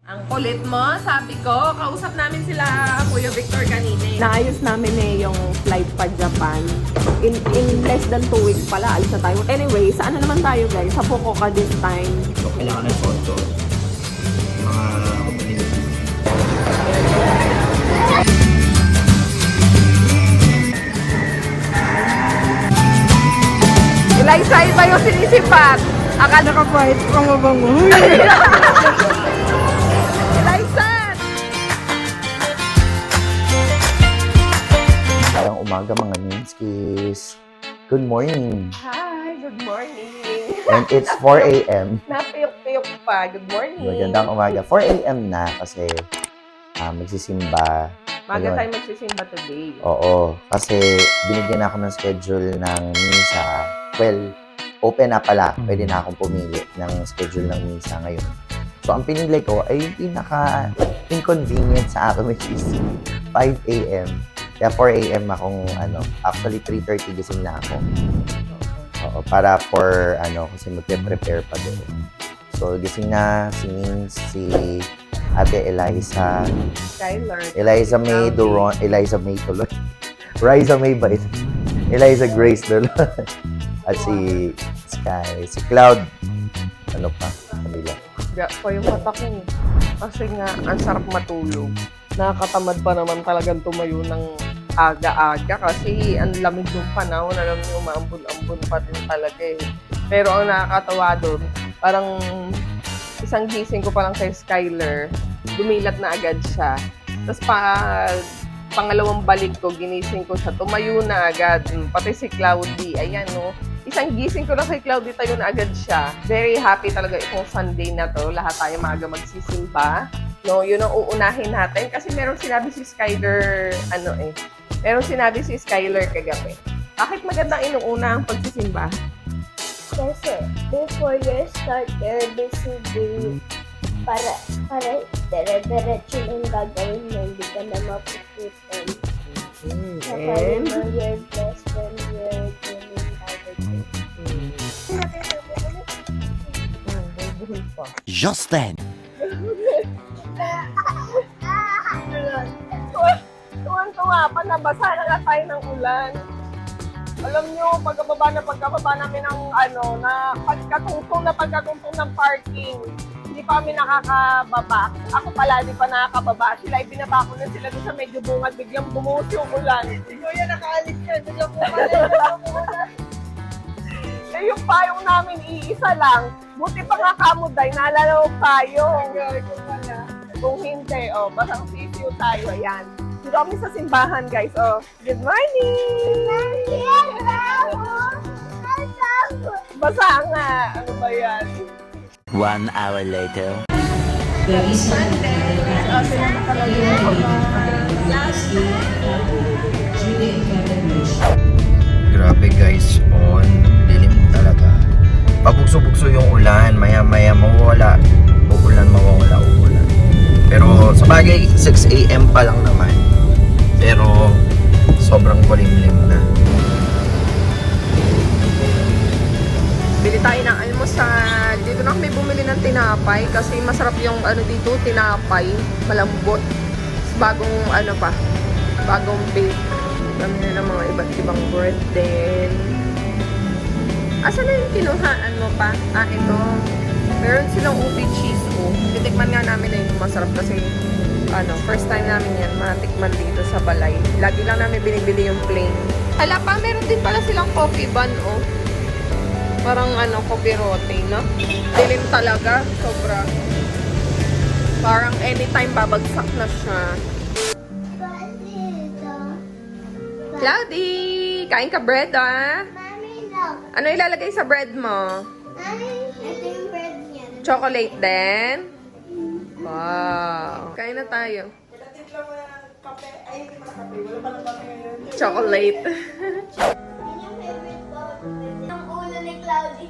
Ang kulit mo, sabi ko, kausap namin sila Kuya Victor kanina. Naayos namin yung flight pa Japan. In less than 2 weeks pala, alis na tayo. Anyway, saan na naman tayo guys? Sa Fukuoka this time. So, kailangan ng photo. Mga community. Eliza, iba yung sinisipat. Akala ko po, ito pang mabango. Eliza! Parang umaga mga Ninskis. Good morning. Hi, good morning. And it's 4 a.m. Napiyok-piyok pa. Good morning. Magandang umaga. 4 a.m. na kasi magsisimba. Maga Ayun. tayo magsisimba today. Oo. Kasi binigyan ako ng schedule ng misa. Well, open na pala. Pwede na akong pumili ng schedule ng misa ngayon. So, ang pinili ko ay yung pinaka-inconvenient sa akin, which is 5 a.m. Kaya 4 a.m. akong, actually 3:30 gising na ako. Oo, para for, kasi magpe-prepare pa doon. So, gising na si Nins, si Ate Eliza, Skyler. Eliza May Duron, Eliza May tuloy. Riza May ba ito? Eliza Grace Duron. At si Sky, si Cloud. Ano pa? Kabila. Ga pa yung mata ko. Kasi nga, ang sarap matulog. Nakakatamad pa naman talagang tumayo ng aga-aga kasi ang lamig ng panahon. Alam niyo, maambun-ambun pa din talaga eh. Pero ang nakakatawa doon, parang isang gising ko pa lang kay Skyler, dumilat na agad siya. Tapos pangalawang balik ko, ginising ko siya, tumayo na agad. Pati si Cloudy, ayan no. Isang gising ko lang kay Cloudy, tayo na agad siya. Very happy talaga itong Sunday na to. Lahat tayo maaga magsisimba. No, yun ang uunahin natin. Kasi meron sinabi si Skyler, meron sinabi si Skyler kagabi. Bakit magandang inuuna ang pagsisimba? Kasi before you start your busy day, para dire-diretso yung gagawin mo, hindi ka na mapuputan. Saka you And, know your best when you're doing other things. Just then. tuwan-tuwa pa, nabasa na nga tayo ng ulan. Alam nyo, pagkababa namin ng na pagkatungtong ng parking, hindi pa kami nakakababa. Ako pala, di pa nakakababa. Sila, ibinaba ko na sila doon sa medyo bungad, biglang bumuhos yung ulan. Kuya, nakaalis ka, biglang bumuhos. Eh, yung payong namin, iisa lang. Buti pa nga kamuday, nalalaw tayo. Kung hindi, basang sisiyo tayo, ayan. Dito kami sa simbahan, guys. Good morning! Basa nga! Ano ba yan? 1 hour later. Grabe guys, dilim talaga. Pabugso-bugso yung ulan, maya-maya mawawala. Uulan. Pero sa bagay, 6 a.m. pa lang naman. Pero sobrang kulimlim na. Bili tayo ng almusal. Dito na kami bumili ng tinapay kasi masarap yung dito, tinapay. Malambot. Bagong bagong bake. Kami na ng mga iba't ibang bread din. Asan na yung kinuhaan mo pa? Ito. Meron silang ube cheese titikman nga namin na yung masarap kasi first time namin yan matikman dito sa Balay. Lagi lang namin binibili yung plain. Hala pa, meron din pala silang coffee bun Parang coffee rote, no? Dilim talaga, sobra. Parang anytime babagsak na siya. Cloudy! Kain ka bread, Mami, look. Ano ilalagay sa bread mo? Mami, ito yung bread niya. Chocolate din? Wow! Kain na tayo. Chocolate. Yun yung favorite ko. Ang ulo ni Cloudy.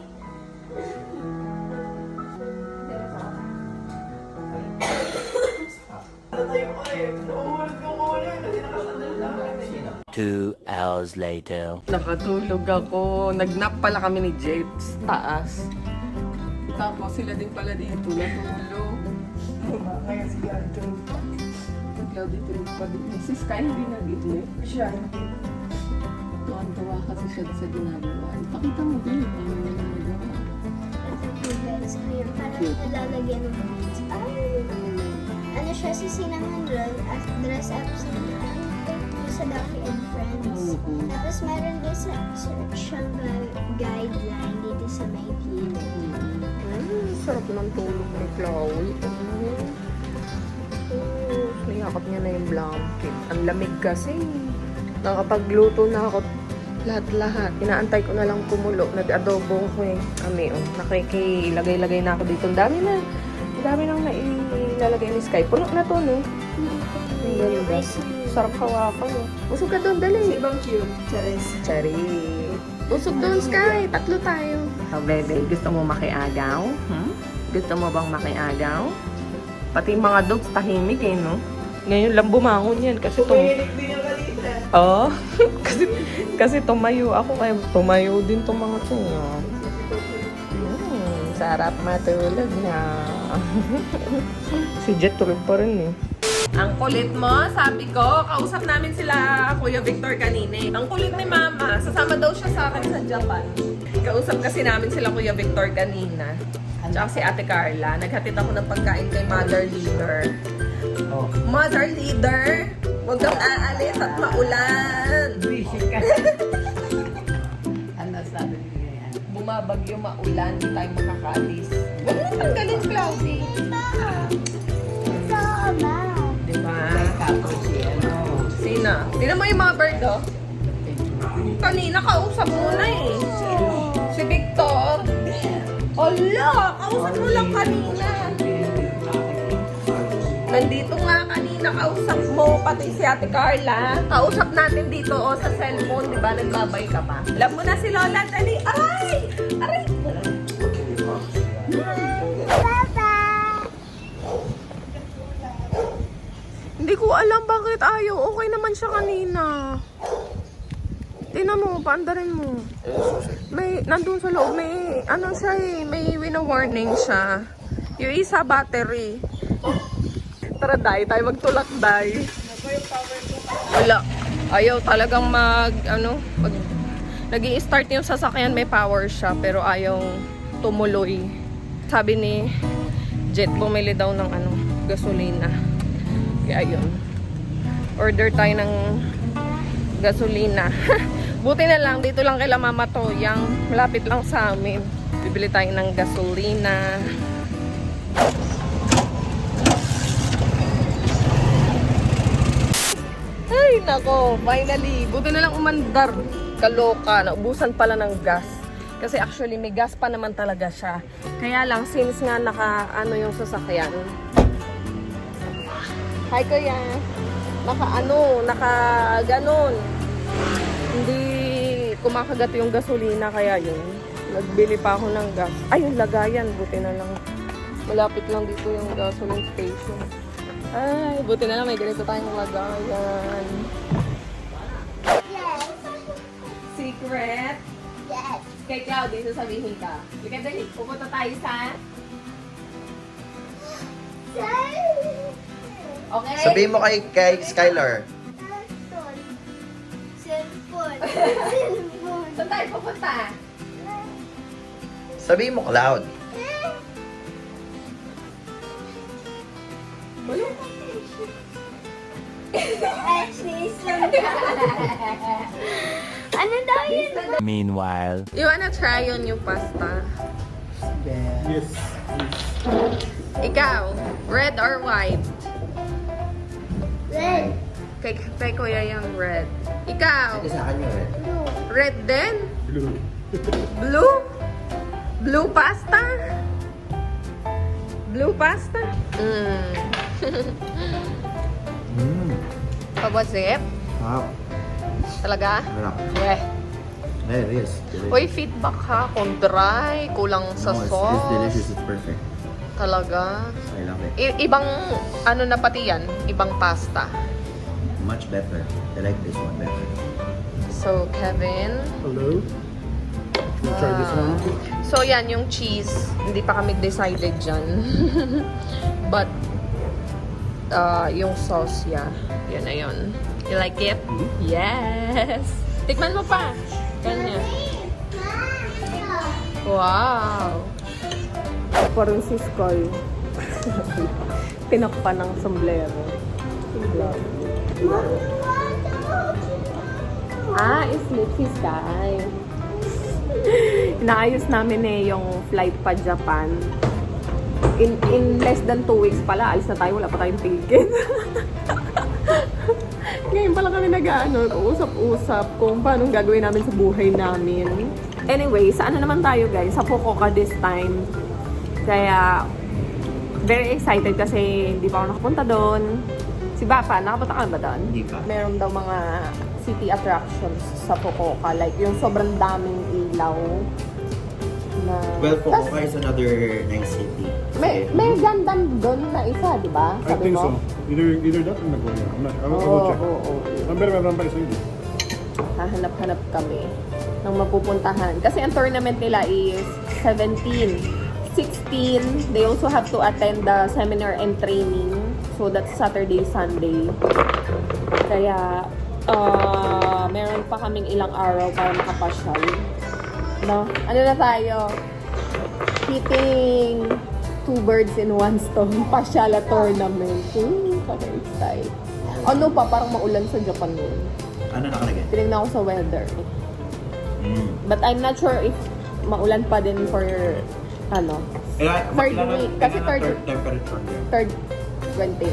Two hours later. Nakatulog ako. Nagnap pala kami ni Jade sa taas. Tapos sila din pala dito natulog. Claudia tulog pa din. Si Sky hindi nag-idli. Siya. Tuwan-tuwa kasi siya sa ginagawa. Pakita mo din. Paano mo ginagawa. Ito guys, ngayon parang nalalagyan ng beads. Ano siya sa cinnamon roll at dress up sa Duffy and Friends. Tapos meron din siyang guideline dito sa may gilid. Sarap ng tulog ni Chloe. Niyakap niya na yung blanket. Ang lamig kasi. Nakapagluto na ako lahat-lahat. Inaantay ko na lang kumulo. Nag-adobo ko eh. Kami, nakikilagay-lagay na ako dito. Ang dami na. Ang dami nang nailalagay ni Sky. Puno na to, no? Ang ganda. Sarap hawakan, no? Busog ka doon, dali. Ibang cute. Charis. Cherry. Busog doon, Sky. Tatlo tayo. So, bebe, gusto mo makiagaw? Gusto mo bang makiagaw? Pati yung mga dogs tahimik eh, no? Ngayon lang bumangon yan kasi Pumilik din yung kanina. Oo. kasi tumayo ako kaya tumayo din tong mga to. Sarap matulog na. Si Jet tulog pa rin eh. Ang kulit mo, sabi ko, kausap namin sila Kuya Victor kanina. Ang kulit ni Mama, sasama daw siya sa akin sa Japan. Kausap kasi namin sila Kuya Victor kanina. Tsaka si Ate Carla. Naghatid ako ng pagkain kay Mother Leader. Oh. Mother Leader, huwag kang aalis at maulan. Ano sabi niya yan? Bumabagyo, maulan, hindi tayo makakaalis. Huwag mo tanggalin, Cloudy. Diba? Tapos si ano? Sina? Tingnan mo yung mga bird, oh. Kanina kausap mo na eh. Si Victor. Hala, kausap mo lang kanina. Nandito nga kanina, kausap mo, pati si Ate Carla. Kausap natin dito, oh, sa cellphone, di ba? Nagbabay ka pa. Alam mo na si Lola, dali. Aray! Aray! Hindi ko alam bakit ayaw. Okay naman siya kanina. Tingnan mo, paandarin mo. May, nandun sa loob, may, ano siya eh, may wina-warning siya. Yung isa, battery. Tara, day, tayo magtulak, day. Wala. Ayaw talagang nag-i-start yung sasakyan, may power siya, pero ayaw tumuloy. Sabi ni Jet, bumili daw ng gasolina. Kaya yun. Order tayo ng gasolina. Buti na lang, dito lang kay Mama Toyang. Malapit lang sa amin. Bibili tayo ng gasolina. Ay, nako. Finally. Buti na lang umandar. Kaloka. Naubusan pala ng gas. Kasi actually, may gas pa naman talaga siya. Kaya lang, since nga yung sasakyan. Hi, Kuya. Naka ganon. Hindi kumakagat yung gasolina, kaya yun. Nagbili pa ako ng gas. Ay, yung lagayan. Buti na lang. Malapit lang dito yung gasoline station. Ay, buti na lang may ganito tayong lagayan. Yes. Secret? Yes. Kay Claudia, sasabihin ka. Lika dali, pupunta tayo sa... Okay? Sabihin mo kay Skylar. Cellphone. Cellphone. Saan tayo pupunta? Sabihin mo Cloud. Ano daw yun? Meanwhile. You wanna try on yung pasta? Yes. Ikaw, red or white? Red. Kay Kuya yung red. Ikaw, Sige sa kanya rin. red din? Blue? Blue pasta? Blue pasta? Pabasip? Wow. Talaga? Harap. Yeah. There it is. Uy, feedback ha. Kung dry, kulang sa sauce. It's delicious. It's perfect. Talaga. I love it. Ibang, na pati yan? Ibang pasta. Much better. I like this one better. So, Kevin. Hello. You try this one? So, yan, yung cheese. Hindi pa kami decided dyan. But, yung sauce niya. Yun na yun. You like it? Yes! Tikman mo pa. Kanya. Wow! Parang si Skull. Tinakpan ng sombrero. Sleepy Sky. Inaayos namin yung flight pa Japan. In less than 2 weeks pala, alis na tayo, wala pa tayong ticket. Ngayon pala kami usap-usap kung paano gagawin namin sa buhay namin. Anyway, sa ano naman tayo guys? Sa Fukuoka this time. Kaya, very excited kasi hindi pa ako nakapunta doon. Si Bapa, nakapunta ka ba doon? Hindi pa. Meron daw mga city attractions sa Fukuoka. Like, yung sobrang daming ilaw. Na... Well, Fukuoka is another nice city. May gandang doon na isa, di ba? I think so. Either that or Nagoya. I will check. Meron pa isa yun. Hahanap-hanap kami ng mapupuntahan. Kasi ang tournament nila is 17. 16, they also have to attend the seminar and training. So, that's Saturday, Sunday. Kaya, meron pa kaming ilang araw para makapasyal. No? Ano na tayo? Hitting 2 birds in 1 stone. Pasyala tournament. Kaka-excite. Ano pa? Parang maulan sa Japan nun. Ano nakalagay? Tinignan ko sa weather. But I'm not sure if maulan pa din for third week. Kasi third temperature niya. third 29.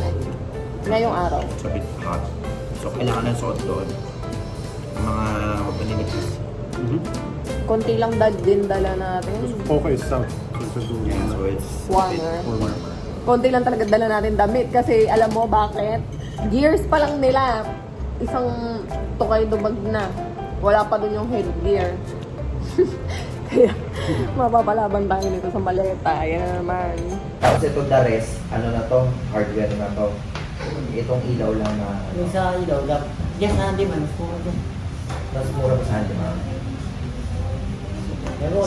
Ngayong araw. It's a bit hot. So, kailangan ng suot doon. Mga paninipis. Konti lang din dala natin. Fukuoka is south. So it's a Yeah, so it's Warmer. warmer. Konti lang talaga dala natin damit. Kasi alam mo bakit? Gears pa lang nila. Isang Tokaido bag na. Wala pa dun yung headgear. Kaya, mapapalaban tayo nito sa maleta. Yan naman. Tapos itong the rest, ano na to? Hardware na to. Itong ilaw lang na Yung sa ilaw, yes, hindi man. mas mura pa sa handyman.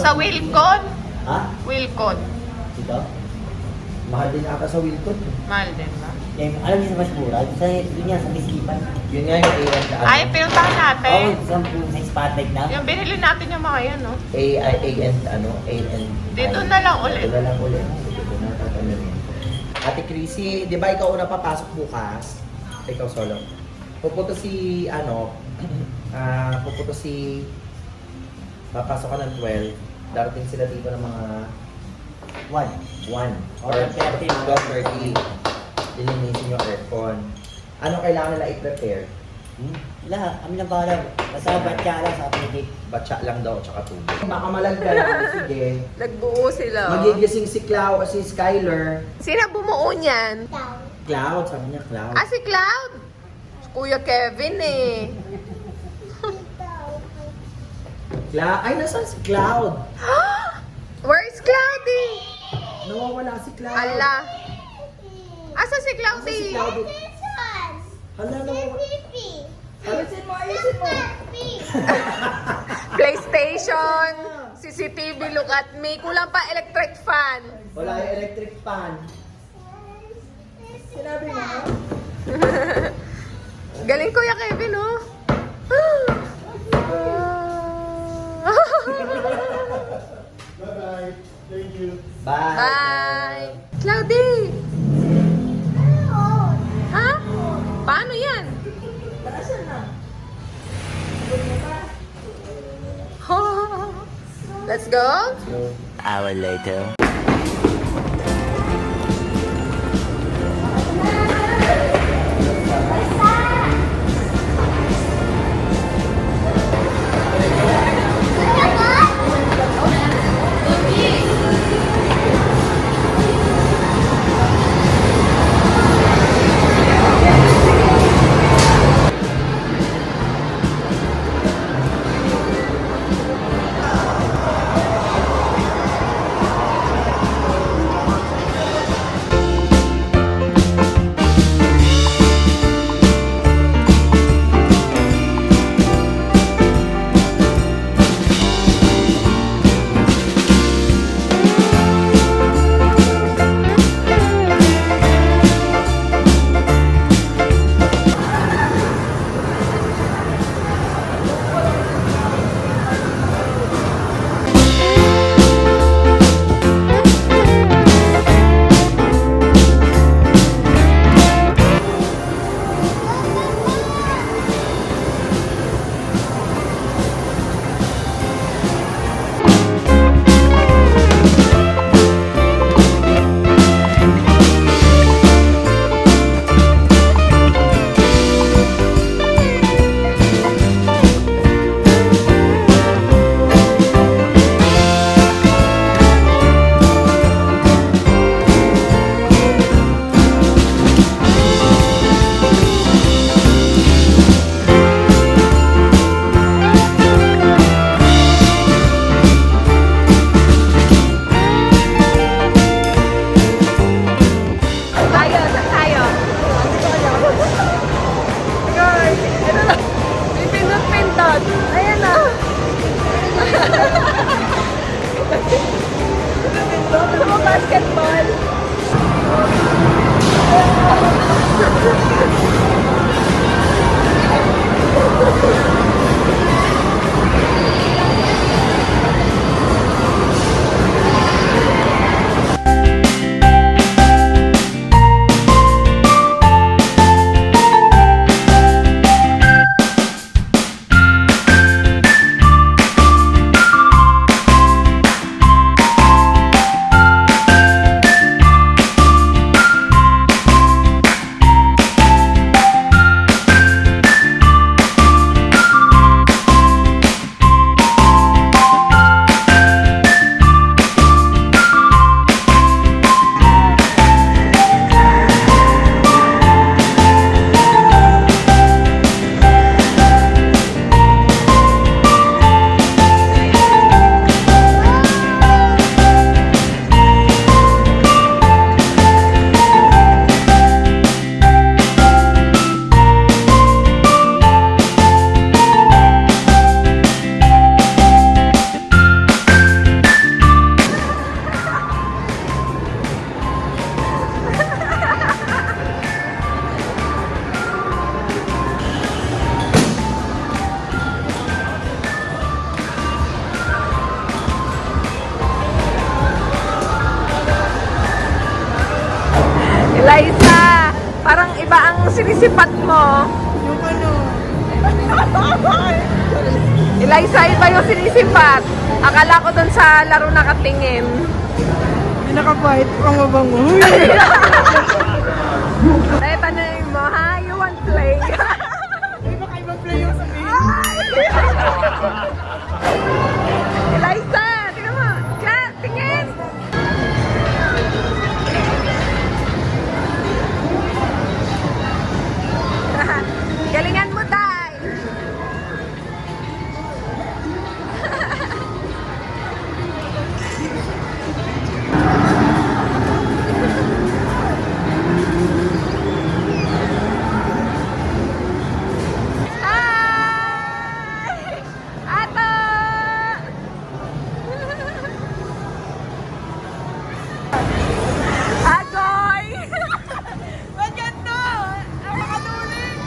Sa Wilcon? Ha? Wilcon. Ito? Mahal din ata sa Wilcon. Mahal din ba? Alam niyo sa mas mura? Yun yan, sa Bisipan. Yun nga yung A&N. Ay, pinuntahan natin. Sa spotlight na. Yung binili natin yung mga yan, no? A&N. Dito na lang ulit. Dito na lang ulit. Dito na tatanungin. Ate Chrissy, di ba ikaw una papasok bukas? Ikaw solo. Pupunta si, papasok ka ng 12. Darating sila dito ng mga 1 or 12:30. Lilinisin yung aircon. Ano kailangan nila i-prepare? Lahat, kami na bahala. Basta batya lang sa apinig. Batsa lang daw, tsaka tubig. Baka malagyan. Sige. Nagbuo sila. Magigising si Clau, si Skyler. Sino bumuo niyan? Cloud, sabi niya Cloud. Ah, si Cloud. Kuya Kevin eh. Ay, nasaan si Cloud? Where is Cloudy? Nawawala si Cloud. Ala. Asa si Cloudy? Si Cloud. Hala, nawawala. Ayusin mo, ayusin mo. PlayStation, CCTV, look at me. Kulang pa electric fan. Wala yung electric fan. Sinabi mo? Galing Kuya Kevin, oh. Bye-bye. Thank you. Bye. Bye. Cloudy. Ha? Paano yan? Let's go. Hour later. Parang iba ang sinisipat mo. Yung ano, Eliza, iba yung sinisipat. Akala ko dun sa laro nakatingin. yung nakapahit pang mabango. Dahil tanongin mo, ha? You want play? Ay, baka ibang play yung sabihin. Eliza, tingnan mo. Diyan, tingin. Galingan mo, Day. Hi! Ato! Agoy! Ba't ganito? Ang makaluling!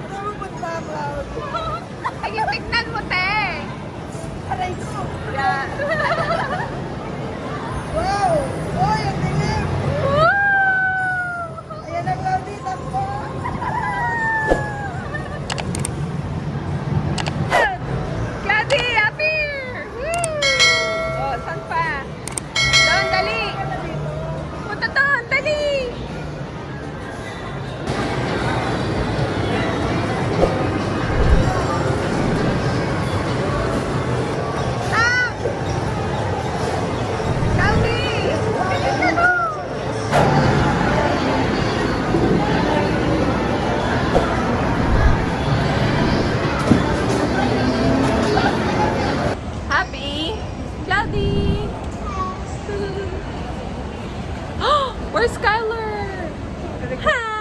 Ano ba tawag? Ay, tignan mo, te! Aray ko. Yeah. Wow! Oy, ang dilim! Ayan ang Claudie, takbo! Claudie, up here! Woo! Oh, saan pa? Doon, dali! Punta doon, dali! Stop! Claudie! Bilis ka doon! Happy? Cloudy! Where's Skylar? Hi!